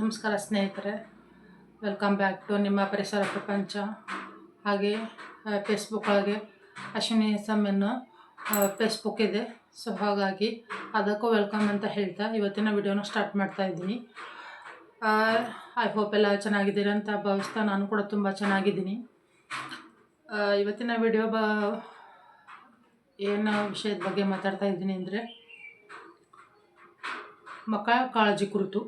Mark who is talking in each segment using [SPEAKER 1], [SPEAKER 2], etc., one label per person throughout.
[SPEAKER 1] ನಮಸ್ಕಾರ ಸ್ನೇಹಿತರೆ, welcome back to ನಿಮ್ಮ ಪರಿಸರ ಪ್ರಪಂಚ. ಹಾಗೆ ಫೇಸ್ಬುಕ್ ಒಳಗೆ ಅಶ್ವಿನಿ ಎಸ್.ಎಮ್ ಎನ್ನು ಫೇಸ್ಬುಕ್ ಇದೆ. ಸೊ ಹಾಗಾಗಿ ಅದಕ್ಕೂ ವೆಲ್ಕಮ್ ಅಂತ ಹೇಳ್ತಾ ಇವತ್ತಿನ ವಿಡಿಯೋನ ಸ್ಟಾರ್ಟ್ ಮಾಡ್ತಾ ಇದ್ದೀನಿ. ಐ ಹೋಪ್ ಎಲ್ಲ ಚೆನ್ನಾಗಿದ್ದೀರಿ ಅಂತ ಭಾವಿಸ್ತಾ ನಾನು ಕೂಡ ತುಂಬ ಚೆನ್ನಾಗಿದ್ದೀನಿ. ಇವತ್ತಿನ ವಿಡಿಯೋ ಏನು ವಿಷಯದ ಬಗ್ಗೆ ಮಾತಾಡ್ತಾ ಇದ್ದೀನಿ ಅಂದರೆ ಮಕ್ಕಳ ಕಾಳಜಿ ಕುರಿತು.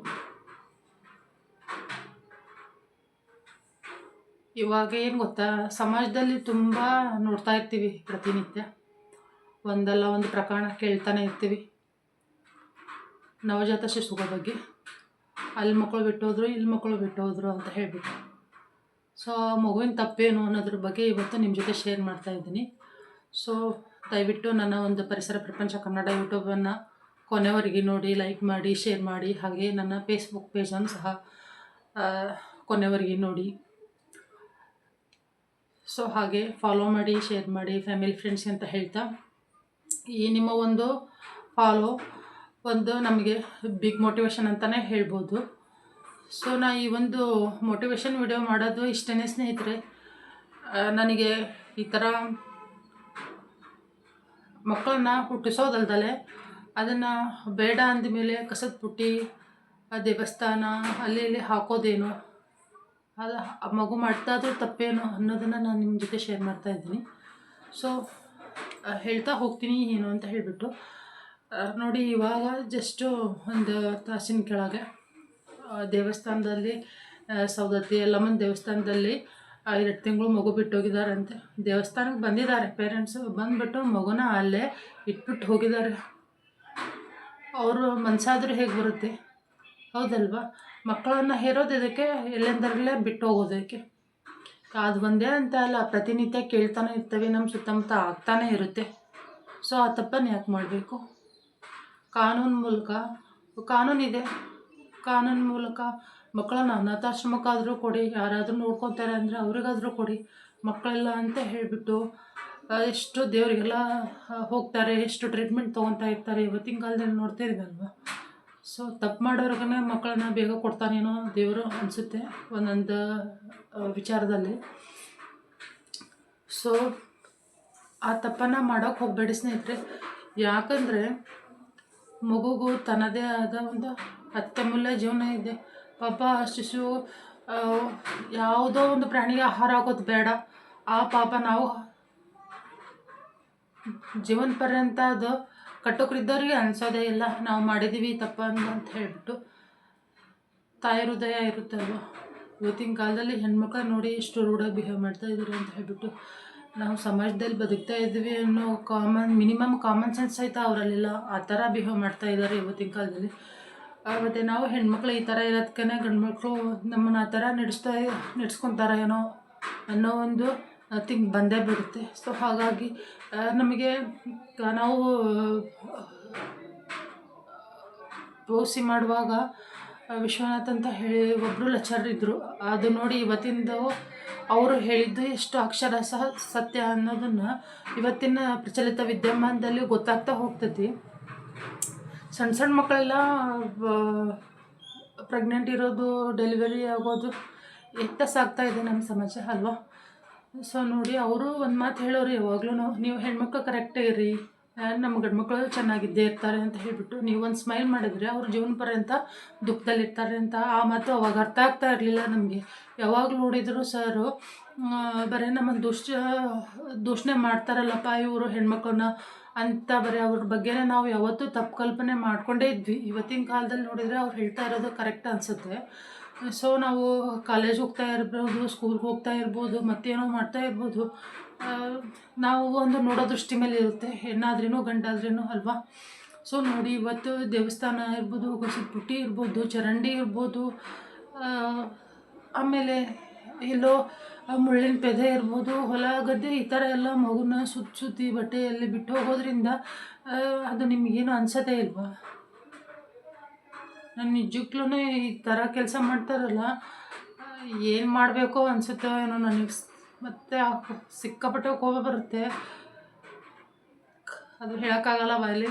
[SPEAKER 1] ಇವಾಗ ಏನು ಗೊತ್ತಾ, ಸಮಾಜದಲ್ಲಿ ತುಂಬ ನೋಡ್ತಾ ಇರ್ತೀವಿ, ಪ್ರತಿನಿತ್ಯ ಒಂದಲ್ಲ ಒಂದು ಪ್ರಕರಣ ಕೇಳ್ತಾನೆ ಇರ್ತೀವಿ ನವಜಾತ ಶಿಶುಗಳ ಬಗ್ಗೆ. ಅಲ್ಲಿ ಮಕ್ಕಳು ಬಿಟ್ಟೋದ್ರು, ಇಲ್ಲಿ ಮಕ್ಕಳು ಬಿಟ್ಟೋದ್ರು ಅಂತ ಹೇಳಿಬಿಟ್ಟು. ಸೊ ಮಗುವಿನ ತಪ್ಪೇನು ಅನ್ನೋದ್ರ ಬಗ್ಗೆ ಇವತ್ತು ನಿಮ್ಮ ಜೊತೆ ಶೇರ್ ಮಾಡ್ತಾ ಇದ್ದೀನಿ. ಸೊ ದಯವಿಟ್ಟು ನನ್ನ ಒಂದು ಪರಿಸರ ಪ್ರಪಂಚ ಕನ್ನಡ ಯೂಟ್ಯೂಬನ್ನು ಕೊನೆವರೆಗೆ ನೋಡಿ, ಲೈಕ್ ಮಾಡಿ, ಶೇರ್ ಮಾಡಿ. ಹಾಗೆ ನನ್ನ ಫೇಸ್ಬುಕ್ ಪೇಜನ್ನು ಸಹ ಕೊನೆವರೆಗೆ ನೋಡಿ. ಸೊ ಹಾಗೆ ಫಾಲೋ ಮಾಡಿ, ಶೇರ್ ಮಾಡಿ ಫ್ಯಾಮಿಲಿ ಫ್ರೆಂಡ್ಸ್ ಅಂತ ಹೇಳ್ತಾ, ಈ ನಿಮ್ಮ ಒಂದು ಫಾಲೋ ಒಂದು ನಮಗೆ ಬಿಗ್ ಮೋಟಿವೇಶನ್ ಅಂತಲೇ ಹೇಳ್ಬೋದು. ಸೊ ನಾ ಈ ಒಂದು ಮೋಟಿವೇಶನ್ ವಿಡಿಯೋ ಮಾಡೋದು ಇಷ್ಟೇ ಸ್ನೇಹಿತರೆ. ನನಗೆ ಈ ಥರ ಮಕ್ಕಳನ್ನ ಹುಟ್ಟಿಸೋದಲ್ದಲೆ ಅದನ್ನು ಬೇಡ ಅಂದಮೇಲೆ ಕಸದ ಬುಟ್ಟಿ, ದೇವಸ್ಥಾನ ಅಲ್ಲಿ ಇಲ್ಲಿ ಹಾಕೋದೇನು, ಅದು ಮಗು ಮಾಡ್ತಾದ್ರೂ ತಪ್ಪೇನು ಅನ್ನೋದನ್ನು ನಾನು ನಿಮ್ಮ ಜೊತೆ ಶೇರ್ ಮಾಡ್ತಾಯಿದ್ದೀನಿ. ಸೊ ಹೇಳ್ತಾ ಹೋಗ್ತೀನಿ ಏನು ಅಂತ ಹೇಳಿಬಿಟ್ಟು. ನೋಡಿ, ಇವಾಗ ಜಸ್ಟು ಒಂದು ತಾಸಿನ ಕೆಳಗೆ ದೇವಸ್ಥಾನದಲ್ಲಿ ಸೌದತ್ತಿ ಯಲ್ಲಮ್ಮನ ದೇವಸ್ಥಾನದಲ್ಲಿ 2 ತಿಂಗಳು ಮಗು ಬಿಟ್ಟೋಗಿದ್ದಾರಂತೆ. ದೇವಸ್ಥಾನಕ್ಕೆ ಬಂದಿದ್ದಾರೆ ಪೇರೆಂಟ್ಸು, ಬಂದುಬಿಟ್ಟು ಮಗುನ ಅಲ್ಲೇ ಇಟ್ಬಿಟ್ಟು ಹೋಗಿದ್ದಾರೆ. ಅವರು ಮನಸ್ಸಾದರೂ ಹೇಗೆ ಬರುತ್ತೆ, ಹೌದಲ್ವಾ? ಮಕ್ಕಳನ್ನು ಹೇರೋದು ಇದಕ್ಕೆ, ಎಲ್ಲೆಂದರಲ್ಲೇ ಬಿಟ್ಟು ಹೋಗೋದಕ್ಕೆ. ಅದು ಒಂದೇ ಅಂತ ಅಲ್ಲ, ಪ್ರತಿನಿತ್ಯ ಕೇಳ್ತಾನೆ ಇರ್ತೇವೆ, ನಮ್ಮ ಸುತ್ತಮುತ್ತ ಆಗ್ತಾನೇ ಇರುತ್ತೆ. ಸೊ ಆ ತಪ್ಪನ್ನು ಯಾಕೆ ಮಾಡಬೇಕು? ಕಾನೂನಿದೆ, ಕಾನೂನು ಮೂಲಕ ಮಕ್ಕಳನ್ನ ಅನಾಥಾಶ್ರಮಕ್ಕಾದರೂ ಕೊಡಿ, ಯಾರಾದರೂ ನೋಡ್ಕೊತಾರೆ ಅಂದರೆ ಅವ್ರಿಗಾದರೂ ಕೊಡಿ. ಮಕ್ಕಳೆಲ್ಲ ಅಂತ ಹೇಳಿಬಿಟ್ಟು ಎಷ್ಟು ದೇವರಿಗೆಲ್ಲ ಹೋಗ್ತಾರೆ, ಎಷ್ಟು ಟ್ರೀಟ್ಮೆಂಟ್ ತೊಗೊತಾ ಇರ್ತಾರೆ. ಇವತ್ತಿನ ಕಾಲದಲ್ಲಿ ನೋಡ್ತಿದ್ದೀವಲ್ವ. ಸೊ ತಪ್ಪು ಮಾಡೋರ್ಗೇ ಮಕ್ಕಳನ್ನ ಬೇಗ ಕೊಡ್ತಾನೇನೋ ದೇವರು ಅನಿಸುತ್ತೆ ಒಂದೊಂದು ವಿಚಾರದಲ್ಲಿ. ಸೊ ಆ ತಪ್ಪನ್ನು ಮಾಡೋಕ್ಕೆ ಹೋಗಬೇಡಿ ಸ್ನೇಹಿತರೆ. ಯಾಕಂದರೆ ಮಗುಗೂ ತನ್ನದೇ ಆದ ಒಂದು ಅತ್ಯಮೂಲ್ಯ ಜೀವನ ಇದೆ. ಪಾಪ ಶಿಶು ಯಾವುದೋ ಒಂದು ಪ್ರಾಣಿಗೆ ಆಹಾರ ಆಗೋದು ಬೇಡ. ಆ ಪಾಪ ನಾವು ಜೀವನ ಪರ್ಯಂತ ಅದು ಕಟ್ಟೋಕ್ರಿದ್ದವ್ರಿಗೆ ಅನಿಸೋದೇ ಇಲ್ಲ, ನಾವು ಮಾಡಿದ್ದೀವಿ ತಪ್ಪನ್ನು ಅಂತ ಹೇಳಿಬಿಟ್ಟು. ತಾಯಿ ಹೃದಯ ಇರುತ್ತಲ್ವ. ಇವತ್ತಿನ ಕಾಲದಲ್ಲಿ ಹೆಣ್ಮಕ್ಳು ನೋಡಿ ಎಷ್ಟು ರೂಢಾಗಿ ಬಿಹೇವ್ ಮಾಡ್ತಾಯಿದ್ದಾರೆ ಅಂತ ಹೇಳಿಬಿಟ್ಟು. ನಾವು ಸಮಾಜದಲ್ಲಿ ಬದುಕ್ತಾ ಇದ್ದೀವಿ ಅನ್ನೋ ಮಿನಿಮಮ್ ಕಾಮನ್ ಸೆನ್ಸ್ ಸಹಿತ ಅವರಲ್ಲೆಲ್ಲ ಆ ಥರ ಬಿಹೇವ್ ಮಾಡ್ತಾಯಿದ್ದಾರೆ ಇವತ್ತಿನ ಕಾಲದಲ್ಲಿ. ಮತ್ತು ನಾವು ಹೆಣ್ಮಕ್ಳು ಈ ಥರ ಇರೋದಕ್ಕೆ ಗಂಡ್ಮಕ್ಳು ನಮ್ಮನ್ನು ಆ ಥರ ನಡೆಸ್ಕೊತಾರೆ ಏನೋ ಅನ್ನೋ ಒಂದು ಥಿಂಕ್ ಬಂದೇ ಬಿಡುತ್ತೆ. ಸೊ ಹಾಗಾಗಿ ನಮಗೆ ನಾವು ಪೋಸಿ ಮಾಡುವಾಗ ವಿಶ್ವನಾಥ್ ಅಂತ ಹೇಳಿ ಒಬ್ಬರು ಲೆಕ್ಚರರ್ ಇದ್ದರು. ಅದು ನೋಡಿ ಇವತ್ತಿಂದು ಅವರು ಹೇಳಿದ್ದು ಎಷ್ಟು ಅಕ್ಷರ ಸಹ ಸತ್ಯ ಅನ್ನೋದನ್ನು ಇವತ್ತಿನ ಪ್ರಚಲಿತ ವಿದ್ಯಮಾನದಲ್ಲಿ ಗೊತ್ತಾಗ್ತಾ ಹೋಗ್ತೈತಿ. ಸಣ್ಣ ಸಣ್ಣ ಮಕ್ಕಳೆಲ್ಲ ಪ್ರೆಗ್ನೆಂಟ್ ಇರೋದು, ಡೆಲಿವರಿ ಆಗೋದು ಎಷ್ಟು ಸಾಗ್ತಾ ಇದೆ ನಮ್ಮ ಸಮಾಜ ಅಲ್ವಾ. ಸೊ ನೋಡಿ, ಅವರು ಒಂದು ಮಾತು ಹೇಳೋರು ಯಾವಾಗಲೂ, ನೀವು ಹೆಣ್ಮಕ್ಳು ಕರೆಕ್ಟಾಗಿರಿ, ನಮ್ಮ ಗಂಡ್ಮಕ್ಳು ಚೆನ್ನಾಗಿದ್ದೇ ಇರ್ತಾರೆ ಅಂತ ಹೇಳಿಬಿಟ್ಟು ನೀವು ಒಂದು ಸ್ಮೈಲ್ ಮಾಡಿದರೆ ಅವ್ರ ಜೀವನ ಪರ್ಯಂತ ದುಃಖದಲ್ಲಿರ್ತಾರೆ ಅಂತ. ಆ ಮಾತು ಅವಾಗ ಅರ್ಥ ಆಗ್ತಾ ಇರಲಿಲ್ಲ ನಮಗೆ. ಯಾವಾಗಲೂ ನೋಡಿದ್ರು ಸರು ಬರೀ ನಮ್ಮನ್ನು ದೂಷಣೆ ಮಾಡ್ತಾರಲ್ಲಪ್ಪ ಇವರು ಹೆಣ್ಮಕ್ಳನ್ನ ಅಂತ, ಬರೀ ಅವ್ರ ಬಗ್ಗೆನೇ ನಾವು ಯಾವತ್ತೂ ತಪ್ಪು ಕಲ್ಪನೆ ಮಾಡ್ಕೊಂಡೇ ಇದ್ವಿ. ಇವತ್ತಿನ ಕಾಲದಲ್ಲಿ ನೋಡಿದರೆ ಅವ್ರು ಹೇಳ್ತಾ ಇರೋದು ಕರೆಕ್ಟ್ ಅನಿಸುತ್ತೆ. ಸೊ ನಾವು ಕಾಲೇಜ್ ಹೋಗ್ತಾ ಇರ್ಬೋದು, ಸ್ಕೂಲ್ಗೆ ಹೋಗ್ತಾ ಇರ್ಬೋದು, ಮತ್ತೇನೋ ಮಾಡ್ತಾ ಇರ್ಬೋದು, ನಾವು ಒಂದು ನೋಡೋ ದೃಷ್ಟಿ ಮೇಲೆ ಇರುತ್ತೆ, ಹೆಣ್ಣಾದ್ರೂ ಗಂಡಾದ್ರೂ ಅಲ್ವಾ. ಸೊ ನೋಡಿ, ಇವತ್ತು ದೇವಸ್ಥಾನ ಇರ್ಬೋದು, ಕಸದ ಬುಟ್ಟಿ ಇರ್ಬೋದು, ಚರಂಡಿ ಇರ್ಬೋದು, ಆಮೇಲೆ ಎಲ್ಲೋ ಮುಳ್ಳಿನ ಪೆದೆ ಇರ್ಬೋದು, ಹೊಲ ಗದ್ದೆ, ಈ ಥರ ಎಲ್ಲ ಮಗುನ ಸುತ್ತಿ ಬಟ್ಟೆಯಲ್ಲಿ ಬಿಟ್ಟು ಹೋಗೋದ್ರಿಂದ ಅದು ನಿಮಗೇನು ಅನ್ಸೋದೇ ಇಲ್ವಾ? ನಾನು ನಿಜಕ್ಕೂ ಈ ಥರ ಕೆಲಸ ಮಾಡ್ತಾರಲ್ಲ, ಏನು ಮಾಡಬೇಕೋ ಅನಿಸುತ್ತೋ ಏನೋ ನನಗೆ. ಮತ್ತು ಸಿಕ್ಕಾಪಟ್ಟೆ ಕೋಪ ಬರುತ್ತೆ, ಅದು ಹೇಳೋಕ್ಕಾಗಲ್ಲ ಬಾಯಲ್ಲಿ.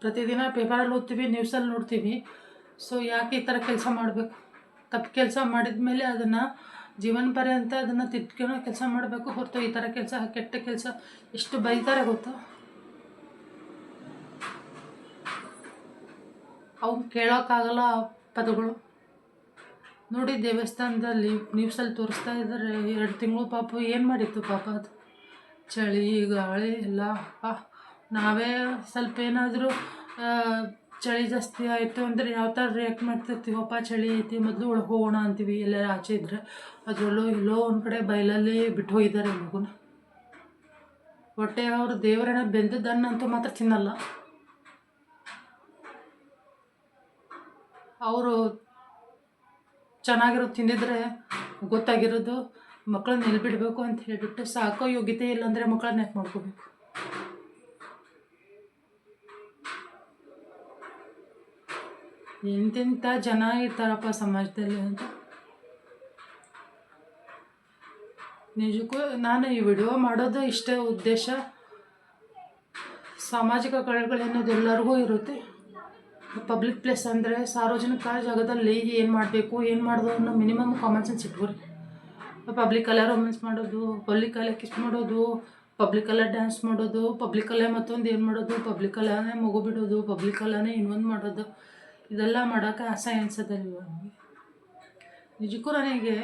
[SPEAKER 1] ಪ್ರತಿದಿನ ಪೇಪರಲ್ಲಿ ಓದ್ತೀವಿ, ನ್ಯೂಸಲ್ಲಿ ನೋಡ್ತೀವಿ. ಸೊ ಯಾಕೆ ಈ ಥರ ಕೆಲಸ ಮಾಡಬೇಕು? ತಪ್ಪು ಕೆಲಸ ಮಾಡಿದ ಮೇಲೆ ಅದನ್ನು ಜೀವನ ಪರ್ಯಂತ ಅದನ್ನು ತಿದ್ಕೊಳ್ಳೋ ಕೆಲಸ ಮಾಡಬೇಕು ಹೊರತು ಈ ಥರ ಕೆಲಸ, ಕೆಟ್ಟ ಕೆಲಸ ಎಷ್ಟು ಬೈತಾರೆ ಗೊತ್ತಾ? ಅವ್ನು ಕೇಳೋಕ್ಕಾಗಲ್ಲ ಆ ಪದಗಳು. ನೋಡಿ, ದೇವಸ್ಥಾನದಲ್ಲಿ ನ್ಯೂಸಲ್ಲಿ ತೋರಿಸ್ತಾ ಇದ್ದಾರೆ, 2 ತಿಂಗಳು ಪಾಪ ಏನು ಮಾಡಿತ್ತು ಪಾಪ ಅದು. ಚಳಿ ಗಾಳಿ ಎಲ್ಲ. ನಾವೇ ಸ್ವಲ್ಪ ಏನಾದರೂ ಚಳಿ ಜಾಸ್ತಿ ಆಯಿತು ಅಂದರೆ ಯಾವ ಥರ ರಿಯಾಕ್ಟ್ ಮಾಡ್ತಿರ್ತೀವಪ್ಪ, ಚಳಿ ಐತಿ ಮೊದಲು ಒಳಗೆ ಹೋಗೋಣ ಅಂತೀವಿ ಎಲ್ಲರ ಆಚೆ ಇದ್ದರೆ. ಅದರಲ್ಲೂ ಎಲ್ಲೋ ಒಂದು ಕಡೆ ಬಯಲಲ್ಲಿ ಬಿಟ್ಟು ಹೋಗಿದ್ದಾರೆ ಮಗುನ. ಹೊಟ್ಟೆ ಅವರು ದೇವರನ್ನ ಬೆಂದದ್ದನ್ನಂತೂ ಮಾತ್ರ ತಿನ್ನಲ್ಲ. ಅವರು ಚೆನ್ನಾಗಿರೋದು ತಿಂದಿದ್ರೆ ಗೊತ್ತಾಗಿರೋದು ಮಕ್ಕಳನ್ನ ಎಲ್ಲಿ ಬಿಡಬೇಕು ಅಂತ ಹೇಳಿಬಿಟ್ಟು. ಸಾಕೋ ಯೋಗ್ಯತೆ ಇಲ್ಲಾಂದರೆ ಮಕ್ಕಳನ್ನ ಯಾಕೆ ಮಾಡ್ಕೋಬೇಕು? ಎಂತೆಂಥ ಜನ ಇರ್ತಾರಪ್ಪ ಸಮಾಜದಲ್ಲಿ ಅಂತ. ನಿಜಕ್ಕೂ ನಾನು ಈ ವಿಡಿಯೋ ಮಾಡೋದು ಇಷ್ಟೇ ಉದ್ದೇಶ. ಸಾಮಾಜಿಕ ಕಳಕಳಿ ಎಲ್ಲರಿಗೂ ಇರುತ್ತೆ. ಪಬ್ಲಿಕ್ ಪ್ಲೇಸ್ ಅಂದರೆ ಸಾರ್ವಜನಿಕ ಜಾಗದಲ್ಲಿ ಏನು ಮಾಡಬೇಕು, ಏನು ಮಾಡೋದು ಅನ್ನೋ ಮಿನಿಮಮ್ ಕಾಮನ್ ಸೆನ್ಸ್ ಇಟ್ಕೊರಿ. ಪಬ್ಲಿಕಲ್ಲೇ ರೊಮ್ಯಾನ್ಸ್ ಮಾಡೋದು, ಪಬ್ಲಿಕಲ್ಲೇ ಕಿಸ್ ಮಾಡೋದು, ಪಬ್ಲಿಕಲ್ಲೇ ಡ್ಯಾನ್ಸ್ ಮಾಡೋದು, ಪಬ್ಲಿಕಲ್ಲೇ ಮತ್ತೊಂದು ಏನು ಮಾಡೋದು, ಪಬ್ಲಿಕಲ್ಲೇ ಮಗು ಬಿಡೋದು, ಪಬ್ಲಿಕಲ್ಲೇ ಇನ್ನೊಂದು ಮಾಡೋದು, ಇದೆಲ್ಲ ಮಾಡೋಕ್ಕೆ ಅಸಹ್ಯ ಅನ್ಸೋದಿಲ್ವ ನಮಗೆ? ನಿಜಕ್ಕೂ ನನಗೆ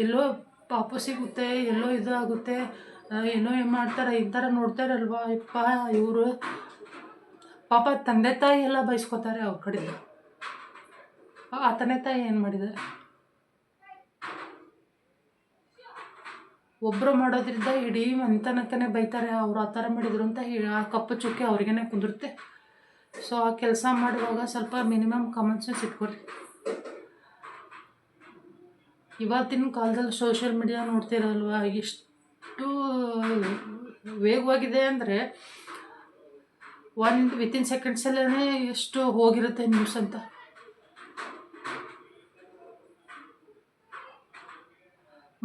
[SPEAKER 1] ಎಲ್ಲೋ ಪಾಪು ಸಿಗುತ್ತೆ, ಎಲ್ಲೋ ಇದು ಆಗುತ್ತೆ, ಏನೋ ಏನು ಮಾಡ್ತಾರೆ, ಈ ಥರ ನೋಡ್ತಾರಲ್ವ ಯಪ್ಪ. ಇವರು ಪಾಪ ತಂದೆ ತಾಯಿ ಎಲ್ಲ ಬಯಸ್ಕೋತಾರೆ ಅವ್ರ ಕಡೆಯಿಂದ. ಆ ತಂದೆ ತಾಯಿ ಏನು ಮಾಡಿದ್ದಾರೆ? ಒಬ್ಬರು ಮಾಡೋದ್ರಿಂದ ಇಡೀ ಮನೆತನಕ್ಕೇ ಬೈತಾರೆ. ಅವ್ರು ಆ ಥರ ಮಾಡಿದ್ರು ಅಂತ ಆ ಕಪ್ಪು ಚುಕ್ಕೆ ಅವ್ರಿಗೇನೆ ಕುಂದಿರುತ್ತೆ. ಸೊ ಆ ಕೆಲಸ ಮಾಡುವಾಗ ಸ್ವಲ್ಪ ಮಿನಿಮಮ್ ಕಾಮನ್ ಸೆನ್ಸ್ ಇಟ್ಕೊರಿ. ಇವತ್ತಿನ ಕಾಲದಲ್ಲಿ ಸೋಷಿಯಲ್ ಮೀಡಿಯಾ ನೋಡ್ತಿರಲ್ವ, ಎಷ್ಟು ವೇಗವಾಗಿದೆ ಅಂದರೆ ವಿತಿನ್ ಸೆಕೆಂಡ್ಸಲ್ಲೇ ಎಷ್ಟು ಹೋಗಿರುತ್ತೆ ನ್ಯೂಸ್ ಅಂತ.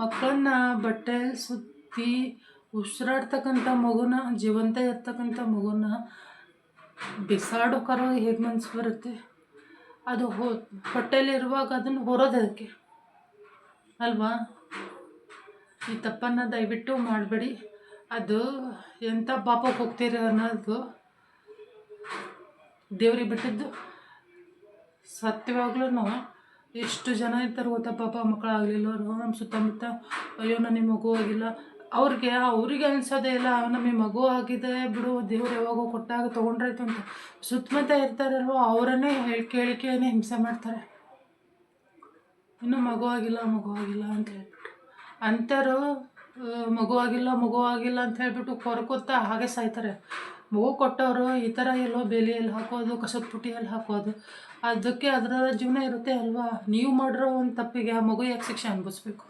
[SPEAKER 1] ಮಕ್ಕಳನ್ನ ಬಟ್ಟೆ ಸುತ್ತಿ ಉಸಿರಾಡ್ತಕ್ಕಂಥ ಮಗುನ, ಜೀವಂತ ಇರ್ತಕ್ಕಂಥ ಮಗುನ ಬಿಸಾಡೋಕ್ಕಾರೋ ಹೇಗೆ ಮನಸ್ಸು ಬರುತ್ತೆ? ಅದು ಹೊಟ್ಟೆಲಿರುವಾಗ ಅದನ್ನು ಹೊರೋದಕ್ಕೆ ಅಲ್ವಾ? ಈ ತಪ್ಪನ್ನು ದಯವಿಟ್ಟು ಮಾಡಬೇಡಿ. ಅದು ಎಂಥ ಪಾಪಕ್ಕೆ ಹೋಗ್ತೀರಿ ಅನ್ನೋದು ದೇವ್ರಿಗೆ ಬಿಟ್ಟಿದ್ದು. ಸತ್ಯವಾಗ್ಲೂ ಎಷ್ಟು ಜನ ಇರ್ತಾರೆ ಗೊತ್ತಾ ಪಾಪ, ಮಕ್ಕಳಾಗಲಿಲ್ಲವರು ನಮ್ಮ ಸುತ್ತಮುತ್ತ. ಅಯ್ಯೋ ನನಗೆ ಮಗು ಆಗಿಲ್ಲ, ಅವ್ರಿಗೆ ಅನ್ಸೋದೇ ಇಲ್ಲ ನಮಗೆ ಮಗು ಆಗಿದೆ ಬಿಡು, ದೇವ್ರು ಯಾವಾಗೋ ಕೊಟ್ಟಾಗ ತೊಗೊಂಡ್ರಾಯ್ತು ಅಂತ. ಸುತ್ತಮುತ್ತ ಇರ್ತಾರಲ್ವ ಅವರನ್ನೇ ಕೇಳಿಕೆನೇ ಹಿಂಸೆ ಮಾಡ್ತಾರೆ. ಇನ್ನೂ ಮಗು ಆಗಿಲ್ಲ ಅಂತ ಹೇಳ್ಬಿಟ್ಟು ಅಂಥವ್ರು ಮಗು ಆಗಿಲ್ಲ ಅಂತ ಹೇಳ್ಬಿಟ್ಟು ಕೊರಕೊತ್ತಾ ಹಾಗೆ ಸಾಯ್ತಾರೆ. ಮಗು ಕೊಟ್ಟವರು ಈ ಥರ ಎಲ್ಲೋ ಬೇಲಿಯಲ್ಲಿ ಹಾಕೋದು, ಕಸದ ಪುಟ್ಟಿಯಲ್ಲಿ ಹಾಕೋದು, ಅದಕ್ಕೆ ಅದರ ಜೀವನ ಇರುತ್ತೆ ಅಲ್ವಾ? ನೀವು ಮಾಡಿರೋ ಒಂದು ತಪ್ಪಿಗೆ ಆ ಮಗು ಯಾಕೆ ಶಿಕ್ಷೆ ಅನುಭವಿಸ್ಬೇಕು?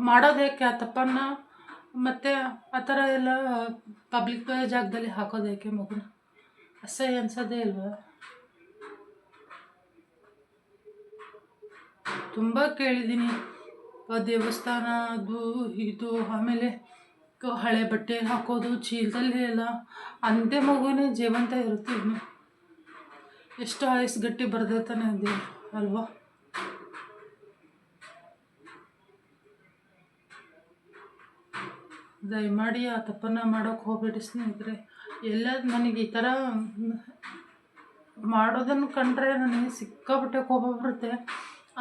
[SPEAKER 1] ಮಾಡೋದೇಕೆ ಆ ತಪ್ಪನ್ನು? ಮತ್ತು ಆ ಥರ ಎಲ್ಲ ಪಬ್ಲಿಕ್ ಜಾಗದಲ್ಲಿ ಹಾಕೋದೇಕೆ ಮಗುನ? ಅಸಹ್ಯ ಅನ್ಸೋದೇ ಇಲ್ವಾ? ತುಂಬ ಕೇಳಿದ್ದೀನಿ. ದೇವಸ್ಥಾನ ಅದು ಇದು, ಆಮೇಲೆ ಹಳೆ ಬಟ್ಟೆ ಹಾಕೋದು, ಚೀಲದಲ್ಲಿ ಎಲ್ಲ. ಅಂದೇ ಮಗುನೇ ಜೀವಂತ ಇರುತ್ತೆ. ಇನ್ನು ಎಷ್ಟು ಆಯಸ್ಸು ಗಟ್ಟಿ ಬರ್ದಿರ್ತಾನೆ ದೇವ್ರು ಅಲ್ವಾ? ದಯಮಾಡಿ ಆ ತಪ್ಪನ್ನು ಮಾಡೋಕ್ಕೆ ಹೋಗ್ಬೇಡಿ ಸ್ನೇಹಿತರೆ. ಎಲ್ಲ ನನಗೆ ಈ ಥರ ಮಾಡೋದನ್ನು ಕಂಡ್ರೆ ನನಗೆ ಸಿಕ್ಕಾಪಟ್ಟೆ ಕೋಪ ಬರುತ್ತೆ.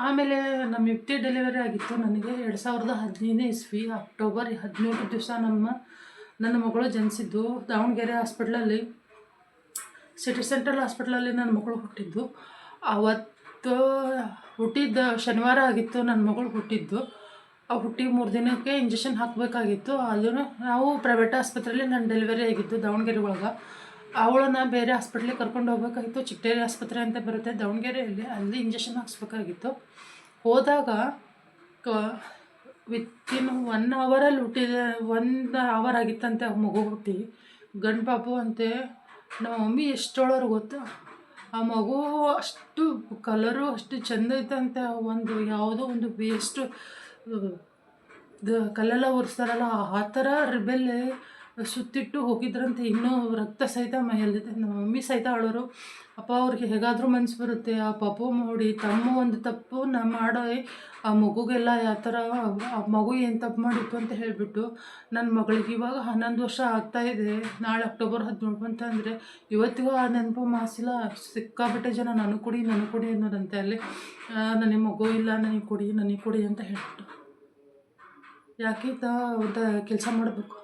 [SPEAKER 1] ಆಮೇಲೆ ನಮ್ಮ ಯುಕ್ತಿ ಡೆಲಿವರಿ ಆಗಿತ್ತು ನನಗೆ 2015 ಇಸ್ವಿ ಅಕ್ಟೋಬರ್ 17 ದಿವಸ ನನ್ನ ಮಗಳು ಜನಿಸಿದ್ದು. ದಾವಣಗೆರೆ ಹಾಸ್ಪಿಟ್ಲಲ್ಲಿ, ಸಿಟಿ ಸೆಂಟ್ರಲ್ ಹಾಸ್ಪಿಟ್ಲಲ್ಲಿ ನನ್ನ ಮಗಳು ಹುಟ್ಟಿದ್ದು. ಅವತ್ತು ಹುಟ್ಟಿದ್ದು ಶನಿವಾರ ಆಗಿತ್ತು ನನ್ನ ಮಗಳು ಹುಟ್ಟಿದ್ದು. ಹುಟ್ಟಿ 3 ದಿನಕ್ಕೆ ಇಂಜೆಕ್ಷನ್ ಹಾಕಬೇಕಾಗಿತ್ತು. ಅದನ್ನು ನಾವು ಪ್ರೈವೇಟ್ ಆಸ್ಪತ್ರೆಯಲ್ಲಿ ನನ್ನ ಡೆಲಿವರಿ ಆಗಿದ್ದು ದಾವಣಗೆರೆ ಒಳಗೆ. ಅವಳನ್ನ ಬೇರೆ ಹಾಸ್ಪಿಟ್ಲಿಗೆ ಕರ್ಕೊಂಡು ಹೋಗ್ಬೇಕಾಗಿತ್ತು. ಚಿಕ್ಕಟೇರಿ ಆಸ್ಪತ್ರೆ ಅಂತ ಬರುತ್ತೆ ದಾವಣಗೆರೆಯಲ್ಲಿ, ಅಲ್ಲಿ ಇಂಜೆಕ್ಷನ್ ಹಾಕ್ಸ್ಬೇಕಾಗಿತ್ತು. ಹೋದಾಗ ವಿತಿನ್ 1 ಅವರಲ್ಲಿ ಹುಟ್ಟಿದೆ. 1 ಅವರ್ ಆಗಿತ್ತಂತೆ ಮಗು ಹುಟ್ಟಿ. ಗಂಡು ಪಾಪು ಅಂತೆ. ನಮ್ಮ ಮಮ್ಮಿ ಎಷ್ಟೊಳೋರು ಗೊತ್ತಾ? ಆ ಮಗು ಅಷ್ಟು ಕಲರು ಅಷ್ಟು ಚೆಂದ ಇತ್ತಂತೆ. ಯಾವುದೋ ಒಂದು ವೇಸ್ಟು ಕಲ್ಲೆಲ್ಲ ಒರೆಸ್ತಾರಲ್ಲ ಆ ಥರ ರಿಬೆಲ್ಲಿ ಸುತ್ತಿಟ್ಟು ಹೋಗಿದ್ರಂತೆ. ಇನ್ನೂ ರಕ್ತ ಸಹಿತ ಮೈಯಲ್ಲಿದೆ. ನಮ್ಮ ಮಮ್ಮಿ ಸಹಿತ ಅಳೋರು. ಅಪ್ಪ ಅವ್ರಿಗೆ ಹೇಗಾದರೂ ಮನ್ಸು ಬರುತ್ತೆ ಆ ಪಾಪು ನೋಡಿ ತಮ್ಮ ಒಂದು ತಪ್ಪನ್ನ ಮಾಡೋ ಆ ಮಗುಗೆಲ್ಲ ಯಾವ ಥರ ಆ ಮಗು ಏನು ತಪ್ಪು ಮಾಡಿತ್ತು ಅಂತ ಹೇಳಿಬಿಟ್ಟು ನನ್ನ ಮಗಳಿಗೆ ಇವಾಗ 11 ವರ್ಷ ಆಗ್ತಾಯಿದೆ. ನಾಳೆ ಅಕ್ಟೋಬರ್ 17 ಬಂತಂದರೆ ಇವತ್ತಿಗೂ ಆ ನೆನಪು ಮಾಸಿಲ್ಲ. ಸಿಕ್ಕಾಪಟ್ಟೆ ಜನ ನನಗೆ ಕೊಡಿ ಅನ್ನೋದಂತೆ ಅಲ್ಲಿ. ನನಗೆ ಮಗು ಇಲ್ಲ, ನನಗೆ ಕೊಡಿ ಅಂತ ಹೇಳ್ಬಿಟ್ಟು. ಯಾಕೆ ಕೆಲಸ ಮಾಡಬೇಕು?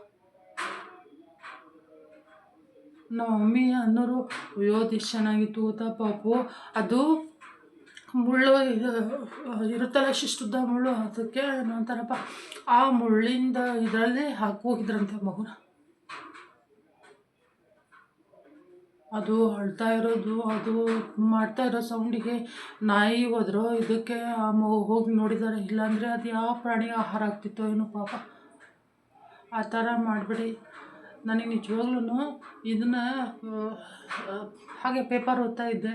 [SPEAKER 1] ನಮ್ಮ ಮಮ್ಮಿ ಅನ್ನೋರು ಅಯ್ಯೋ ಎಷ್ಟು ಚೆನ್ನಾಗಿತ್ತು ಗೊತ್ತಾ ಪಾಪು. ಅದು ಮುಳ್ಳು ಇರುತ್ತಲ್ಲ ಶಿಷ್ಟುದ್ದ ಮುಳ್ಳು, ಅದಕ್ಕೆ ಏನಂತಾರಪ್ಪ, ಆ ಮುಳ್ಳಿಂದ ಇದರಲ್ಲಿ ಹೋಗಿದ್ರಂತೆ ಮಗುನ. ಅದು ಅಳ್ತಾ ಇರೋದು, ಅದು ಮಾಡ್ತಾ ಇರೋ ಸೌಂಡಿಗೆ ನಾಯಿ ಹೋದ್ರೋ ಇದಕ್ಕೆ ಆ ಮಗು ಹೋಗಿ ನೋಡಿದ್ದಾರೆ. ಇಲ್ಲಾಂದರೆ ಅದು ಯಾವ ಪ್ರಾಣಿಗೆ ಆಹಾರ ಆಗ್ತಿತ್ತೋ ಏನೋ ಪಾಪ. ಆ ಥರ ಮಾಡಿಬಿಡಿ. ನನಗೆ ನಿಜವಾಗ್ಲೂ ಇದನ್ನು ಹಾಗೆ ಪೇಪರ್ ಓದ್ತಾ ಇದ್ದೆ.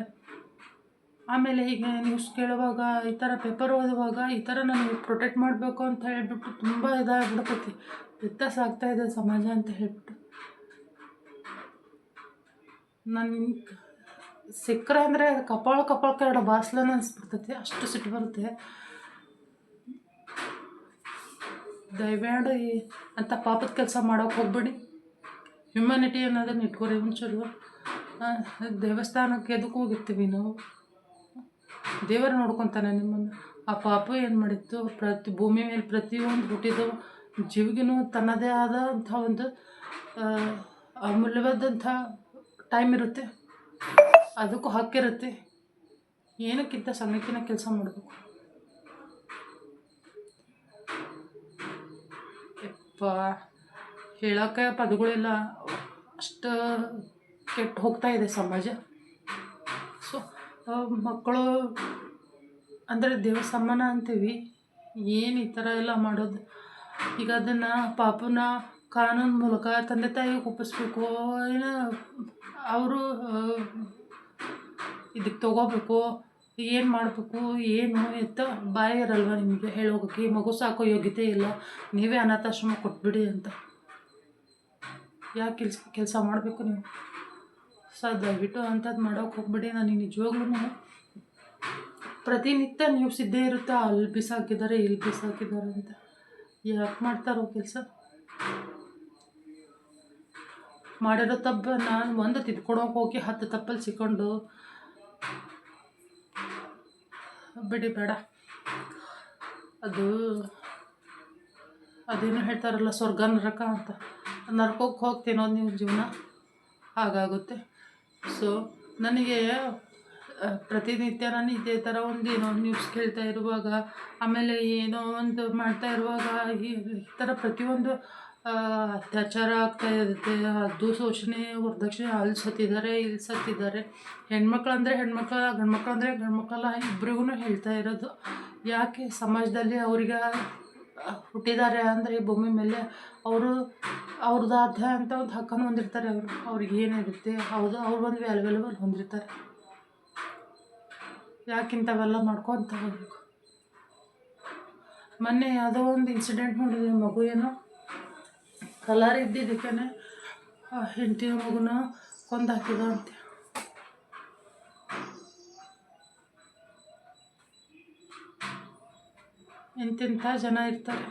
[SPEAKER 1] ಆಮೇಲೆ ಈಗ ನ್ಯೂಸ್ ಕೇಳುವಾಗ ಈ ಥರ ಪೇಪರ್ ಓದುವಾಗ ಈ ಥರ ನನಗೆ ಪ್ರೊಟೆಕ್ಟ್ ಮಾಡಬೇಕು ಅಂತ ಹೇಳ್ಬಿಟ್ಟು ತುಂಬ ಇದಾಗ್ಬಿಡ್ತೈತಿ. ವ್ಯತ್ಯಾಸ ಆಗ್ತಾಯಿದೆ ಸಮಾಜ ಅಂತ ಹೇಳ್ಬಿಟ್ಟು. ನನಗೆ ಸಿಕ್ಕರೆ ಅಂದರೆ ಕಪಾಳಕ್ಕೆ ಎರಡು ಬಾಸ್ಲನ ಅನಿಸ್ಬಿಡ್ತೈತಿ, ಅಷ್ಟು ಸಿಟ್ಟು ಬರುತ್ತೆ. ದಯಮಾಡಿ ಅಂಥ ಪಾಪದ ಕೆಲಸ ಮಾಡೋಕೆ ಹೋಗ್ಬೇಡಿ. ಹ್ಯುಮ್ಯಾನಿಟಿ ಅನ್ನೋದನ್ನ ಇಟ್ಕೊರಿ ಒಂಚೂರು. ದೇವಸ್ಥಾನಕ್ಕೆ ಎದಕ್ಕೆ ಹೋಗಿರ್ತೀವಿ ನಾವು? ದೇವರು ನೋಡ್ಕೊತಾನೆ ನಿಮ್ಮನ್ನು. ಆ ಪಾಪ ಏನು ಮಾಡಿತ್ತು, ಭೂಮಿ ಮೇಲೆ ಪ್ರತಿಯೊಂದು ಹುಟ್ಟಿದ ಜೀವಿಗೂ ತನ್ನದೇ ಆದಂಥ ಒಂದು ಅಮೂಲ್ಯವಾದಂಥ ಟೈಮ್ ಇರುತ್ತೆ, ಅದಕ್ಕೂ ಹಕ್ಕಿರುತ್ತೆ. ಏನಕ್ಕಿಂತ ಸಣ್ಣಕ್ಕಿಂತ ಕೆಲಸ ಮಾಡಬೇಕು. ಹೇಳೋಕ್ಕೆ ಪದಗಳಿಲ್ಲ, ಅಷ್ಟು ಕೆಟ್ಟು ಹೋಗ್ತಾ ಇದೆ ಸಮಾಜ. ಸೊ ಮಕ್ಕಳು ಅಂದರೆ ದೇವ್ರ ಸಮಾನ ಅಂತೀವಿ, ಏನು ಈ ಥರ ಎಲ್ಲ ಮಾಡೋದು? ಈಗ ಅದನ್ನು ಪಾಪನ ಕಾನೂನು ಮೂಲಕ ತಂದೆ ತಾಯಿಗೆ ಒಪ್ಪಿಸ್ಬೇಕು, ಏನೋ ಅವರು ಇದಕ್ಕೆ ತೊಗೋಬೇಕು, ಏನು ಮಾಡಬೇಕು ಏನು ಎತ್ತ ಬಾಯಿ ಇರಲ್ವ ನಿಮಗೆ ಹೇಳೋಗೋಕ್ಕೆ? ಮಗು ಸಾಕೋ ಯೋಗ್ಯತೆ ಇಲ್ಲ, ನೀವೇ ಅನಾಥಾಶ್ರಮ ಕೊಟ್ಬಿಡಿ ಅಂತ. ಯಾಕೆ ಕೆಲಸ ಮಾಡಬೇಕು ನೀವು? ದಯವಿಟ್ಟು ಅಂಥದ್ದು ಮಾಡೋಕೆ ಹೋಗ್ಬಿಡಿ. ನನಗೆ ನಿಜವಾಗ್ಲೂ ಪ್ರತಿನಿತ್ಯ ನ್ಯೂಸ್ ಇದ್ದೇ ಇರುತ್ತೆ, ಅಲ್ಲಿ ಬಿಸಾಕಿದ್ದಾರೆ ಇಲ್ಲಿ ಬಿಸಾಕಿದ್ದಾರೆ ಅಂತ. ಯಾಕೆ ಮಾಡ್ತಾರೋ ಕೆಲಸ? ಮಾಡಿರೋ ತಪ್ಪು ನಾನು ಒಂದು ತಿದ್ಕೊಳೋಕೆ ಹೋಗಿ 10 ತಪ್ಪಲ್ಲಿ ಸಿಕ್ಕೊಂಡು ಬಿಡಿ, ಬೇಡ. ಅದೇನು ಹೇಳ್ತಾರಲ್ಲ, ಸ್ವರ್ಗ ನರಕ ಅಂತ. ನರಕಕ್ಕೆ ಹೋಗಿ ತಿನ್ನೋದು ನೀವು ಜೀವನ ಹಾಗಾಗುತ್ತೆ. ಸೊ ನನಗೆ ಪ್ರತಿನಿತ್ಯ ನಾನು ಇದೇ ಥರ ಒಂದೇನೋ ನ್ಯೂಸ್ ಕೇಳ್ತಾ ಇರುವಾಗ, ಆಮೇಲೆ ಏನೋ ಒಂದು ಮಾಡ್ತಾ ಇರುವಾಗ ಈ ಥರ ಪ್ರತಿಯೊಂದು ಅತ್ಯಾಚಾರ ಆಗ್ತಾ ಇರುತ್ತೆ. ಅದು ಶೋಷಣೆ, ವರದಕ್ಷಿಣೆ, ಅಲ್ಲಿ ಸತ್ತಿದ್ದಾರೆ ಇಲ್ಲಿ ಸತ್ತಿದ್ದಾರೆ. ಹೆಣ್ಮಕ್ಳಂದರೆ ಹೆಣ್ಮಕ್ಳ, ಗಂಡ್ಮಕ್ಳಂದರೆ ಗಂಡ್ಮಕ್ಳಲ್ಲ, ಇಬ್ರಿಗೂ ಹೇಳ್ತಾ ಇರೋದು. ಯಾಕೆ ಸಮಾಜದಲ್ಲಿ ಅವ್ರಿಗೆ ಹುಟ್ಟಿದ್ದಾರೆ ಅಂದರೆ ಈ ಭೂಮಿ ಮೇಲೆ ಅವ್ರದ್ದಾದ ಅಂತ ಒಂದು ಹಕ್ಕನ್ನು ಹೊಂದಿರ್ತಾರೆ. ಅವ್ರಿಗೆ ಏನಿರುತ್ತೆ ಹೌದು, ಅವ್ರು ಒಂದು ವ್ಯಾಲ್ಯೂಬಲ್ ಹೊಂದಿರ್ತಾರೆ. ಯಾಕಿಂಥವೆಲ್ಲ ಮಾಡ್ಕೊತ ಹೋಗ್ಬೇಕು? ಮೊನ್ನೆ ಯಾವುದೋ ಒಂದು ಇನ್ಸಿಡೆಂಟ್ ನೋಡಿದೆ, ಮಗು ಏನೋ ಕಲರ್ ಇದ್ದಿದ್ದಕ್ಕೆ ಹೆಂಡತಿಯ ಮಗುನ ಕೊಂದು ಹಾಕಿದ ಅಂತೆ. ಎಂತೆಂಥ ಜನ ಇರ್ತಾರೆ.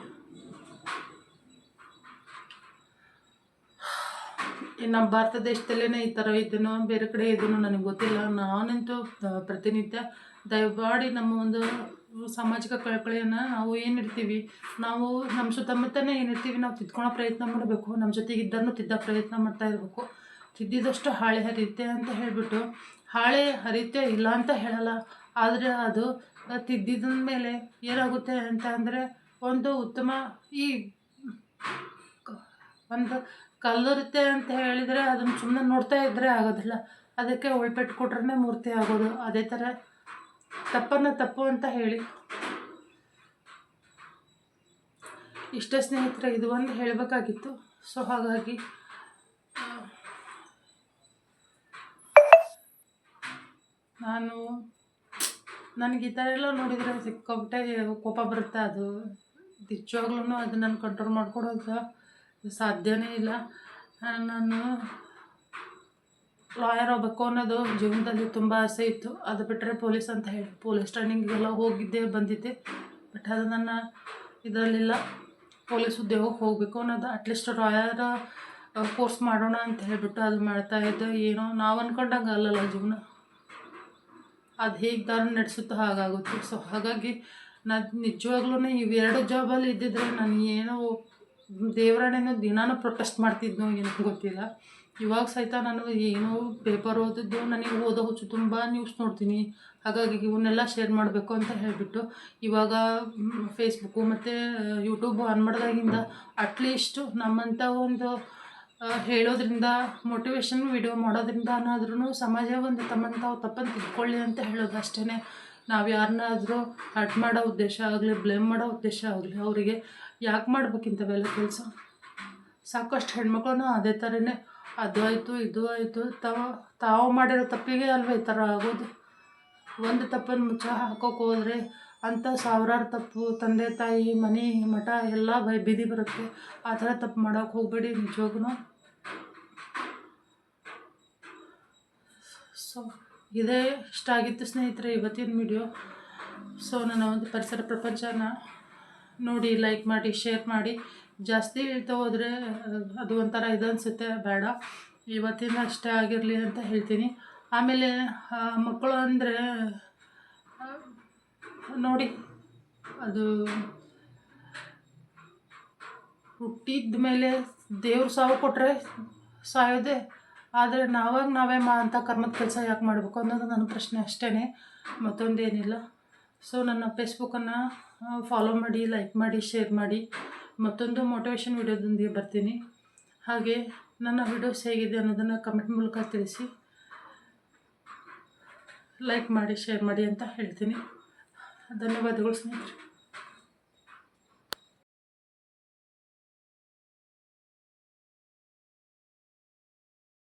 [SPEAKER 1] ನಮ್ಮ ಭಾರತ ದೇಶದಲ್ಲೇ ಈ ಥರ ಇದನ್ನು ಬೇರೆ ಕಡೆ ಇದನ್ನು ನನಗೆ ಗೊತ್ತಿಲ್ಲ. ನಾನಂತೂ ಪ್ರತಿನಿತ್ಯ ದಯಮಾಡಿ ನಮ್ಮ ಒಂದು ಸಾಮಾಜಿಕ ಕಳಕಳಿಯನ್ನು ನಾವು ಏನಿರ್ತೀವಿ, ನಾವು ನಮ್ಮ ಸುತ್ತಮುತ್ತನೇ ಏನಿರ್ತೀವಿ ನಾವು ತಿದ್ಕೊಳ್ಳೋ ಪ್ರಯತ್ನ ಮಾಡಬೇಕು. ನಮ್ಮ ಜೊತೆಗೆ ಇದ್ದನ್ನು ತಿದ್ದೋ ಪ್ರಯತ್ನ ಮಾಡ್ತಾ ಇರಬೇಕು. ತಿದ್ದಿದಷ್ಟು ಹಾಳೆ ಹರಿಯುತ್ತೆ ಅಂತ ಹೇಳಿಬಿಟ್ಟು, ಹಾಳೆ ಹರಿಯುತ್ತೆ ಇಲ್ಲ ಅಂತ ಹೇಳಲ್ಲ, ಆದರೆ ಅದು ತಿದ್ದಿದ ಮೇಲೆ ಏನಾಗುತ್ತೆ ಅಂತ ಅಂದರೆ, ಒಂದು ಉತ್ತಮ ಈ ಒಂದು ಕಲ್ಲಿರುತ್ತೆ ಅಂತ ಹೇಳಿದರೆ ಅದನ್ನು ಸುಮ್ಮನೆ ನೋಡ್ತಾ ಇದ್ದರೆ ಆಗೋದಿಲ್ಲ, ಅದಕ್ಕೆ ಉಳ್ಪೆಟ್ಟು ಕೊಟ್ರೆ ಮೂರ್ತಿ ಆಗೋದು. ಅದೇ ಥರ ತಪ್ಪನ್ನು ತಪ್ಪು ಅಂತ ಹೇಳಿ. ಇಷ್ಟೇ ಸ್ನೇಹಿತರೆ, ಇದು ಒಂದು ಹೇಳಬೇಕಾಗಿತ್ತು. ಸೊ ಹಾಗಾಗಿ ನನಗೆ ಈ ಥರ ಎಲ್ಲ ನೋಡಿದರೆ ಸಿಕ್ಕಾಬಿಟ್ಟೆ ಕೋಪ ಬರುತ್ತೆ. ಅದು ನಿಜವಾಗ್ಲೂ ಅದು ನಾನು ಕಂಟ್ರೋಲ್ ಮಾಡ್ಕೊಡೋದು ಸಾಧ್ಯನೇ ಇಲ್ಲ. ನಾನು ಲಾಯರ್ ಆಗಬೇಕು ಅನ್ನೋದು ಜೀವನದಲ್ಲಿ ತುಂಬ ಆಸೆ ಇತ್ತು. ಅದು ಬಿಟ್ಟರೆ ಪೊಲೀಸ್ ಅಂತ ಹೇಳಿ ಪೊಲೀಸ್ ಟ್ರೈನಿಂಗಿಗೆಲ್ಲ ಹೋಗಿದ್ದೆ ಬಂದಿದ್ದೆ. ಬಟ್ ಅದು ನನ್ನ ಇದರಲ್ಲಿಲ್ಲ. ಪೊಲೀಸ್ ಉದ್ಯೋಗಕ್ಕೆ ಹೋಗಬೇಕು ಅನ್ನೋದು, ಅಟ್ಲೀಸ್ಟ್ ಲಾಯರ್ ಕೋರ್ಸ್ ಮಾಡೋಣ ಅಂತ ಹೇಳಿಬಿಟ್ಟು ಅದು ಮಾಡ್ತಾಯಿದ್ದೆ. ಏನೋ ನಾವು ಅಂದ್ಕೊಂಡಂಗೆ ಅಲ್ಲಲ್ಲ ಜೀವನ, ಅದು ಹೇಗೆ ದಾರಿ ನಡೆಸುತ್ತೋ ಹಾಗಾಗುತ್ತೆ. ಸೊ ಹಾಗಾಗಿ ನಾನು ನಿಜವಾಗ್ಲೂ ಇವೆರಡು ಜಾಬಲ್ಲಿ ಇದ್ದಿದ್ರೆ ನಾನು ಏನೋ ದೇವರಾಣೆನೋ ದಿನಾನೂ ಪ್ರೊಟೆಸ್ಟ್ ಮಾಡ್ತಿದ್ನೋ ಏನೋ ಗೊತ್ತಿಲ್ಲ. ಇವಾಗ ಸಹಿತ ನಾನು ಏನೋ ಪೇಪರ್ ಓದಿದ್ದು, ನನಗೆ ಓದೋ ಹುಚ್ಚು, ತುಂಬ ನ್ಯೂಸ್ ನೋಡ್ತೀನಿ. ಹಾಗಾಗಿ ಇವನ್ನೆಲ್ಲ ಶೇರ್ ಮಾಡಬೇಕು ಅಂತ ಹೇಳಿಬಿಟ್ಟು ಇವಾಗ ಫೇಸ್ಬುಕ್ಕು ಮತ್ತು ಯೂಟ್ಯೂಬು ಆನ್ ಮಾಡಿದಾಗಿಂದ ಅಟ್ಲೀಸ್ಟು ನಮ್ಮಂಥ ಒಂದು ಹೇಳೋದ್ರಿಂದ, ಮೋಟಿವೇಶನ್ ವಿಡಿಯೋ ಮಾಡೋದ್ರಿಂದ ಏನಾದ್ರೂ ಸಮಾಜ ಒಂದು ತಪ್ಪನ್ನು ತಿದ್ಕೊಳ್ಳಿ ಅಂತ ಹೇಳೋದು ಅಷ್ಟೇ. ನಾವು ಯಾರನ್ನಾದರೂ ಹರ್ಟ್ ಮಾಡೋ ಉದ್ದೇಶ ಆಗಲಿ, ಬ್ಲೇಮ್ ಮಾಡೋ ಉದ್ದೇಶ ಆಗಲಿ ಅವರಿಗೆ ಯಾಕೆ ಮಾಡ್ಬೇಕಿಂತವೆಲ್ಲ ಕೆಲಸ. ಸಾಕಷ್ಟು ಹೆಣ್ಮಕ್ಳು ಅದೇ ಥರನೇ, ಅದು ಆಯಿತು ಇದು ಆಯಿತು, ತಾವು ಮಾಡಿರೋ ತಪ್ಪಿಗೆ ಅಲ್ವ ಈ ಥರ ಆಗೋದು. ಒಂದು ತಪ್ಪನ್ನು ಮುಚ್ಚ ಹಾಕೋಕೆ ಹೋದರೆ ಅಂಥ ಸಾವಿರಾರು ತಪ್ಪು, ತಂದೆ ತಾಯಿ ಮನೆ ಮಠ ಎಲ್ಲ ಬೀದಿ ಬರುತ್ತೆ. ಆ ಥರ ತಪ್ಪು ಮಾಡೋಕೆ ಹೋಗಬೇಡಿ ನಿಜವಾಗ್ಲೂ. ಸೊ ಇದೇ ಇಷ್ಟ ಆಗಿತ್ತು ಸ್ನೇಹಿತರೆ ಇವತ್ತಿನ ವಿಡಿಯೋ. ಸೊ ನನ್ನ ಒಂದು ಪರಿಸರ ಪ್ರಪಂಚನ ನೋಡಿ ಲೈಕ್ ಮಾಡಿ, ಶೇರ್ ಮಾಡಿ. ಜಾಸ್ತಿ ಹೇಳ್ತಾ ಹೋದರೆ ಅದು ಒಂಥರ ಇದು ಅನಿಸುತ್ತೆ, ಬೇಡ. ಇವತ್ತಿನ ಅಷ್ಟೇ ಆಗಿರಲಿ ಅಂತ ಹೇಳ್ತೀನಿ. ಆಮೇಲೆ ಮಕ್ಕಳು ಅಂದರೆ ನೋಡಿ, ಅದು ಹುಟ್ಟಿದ ಮೇಲೆ ದೇವ್ರು ಸಾವು ಕೊಟ್ಟರೆ ಸಾಯೋದೆ. ಆದರೆ ನಾವೇ ಅಂಥ ಕರ್ಮದ ಕೆಲಸ ಯಾಕೆ ಮಾಡಬೇಕು ಅನ್ನೋದು ನನ್ನ ಪ್ರಶ್ನೆ ಅಷ್ಟೇ, ಮತ್ತೊಂದೇನಿಲ್ಲ. ಸೊ ನನ್ನ ಫೇಸ್ಬುಕ್ಕನ್ನು ಫಾಲೋ ಮಾಡಿ, ಲೈಕ್ ಮಾಡಿ, ಶೇರ್ ಮಾಡಿ. ಮತ್ತೊಂದು ಮೋಟಿವೇಶನ್ ವಿಡಿಯೋದೊಂದಿಗೆ ಬರ್ತೀನಿ. ಹಾಗೆ ನನ್ನ ವಿಡಿಯೋಸ್ ಹೇಗಿದೆ ಅನ್ನೋದನ್ನು ಕಮೆಂಟ್ ಮೂಲಕ ತಿಳಿಸಿ. ಲೈಕ್ ಮಾಡಿ, ಶೇರ್ ಮಾಡಿ ಅಂತ ಹೇಳ್ತೀನಿ. ಧನ್ಯವಾದಗಳು ಸ್ನೇಹಿತರೆ.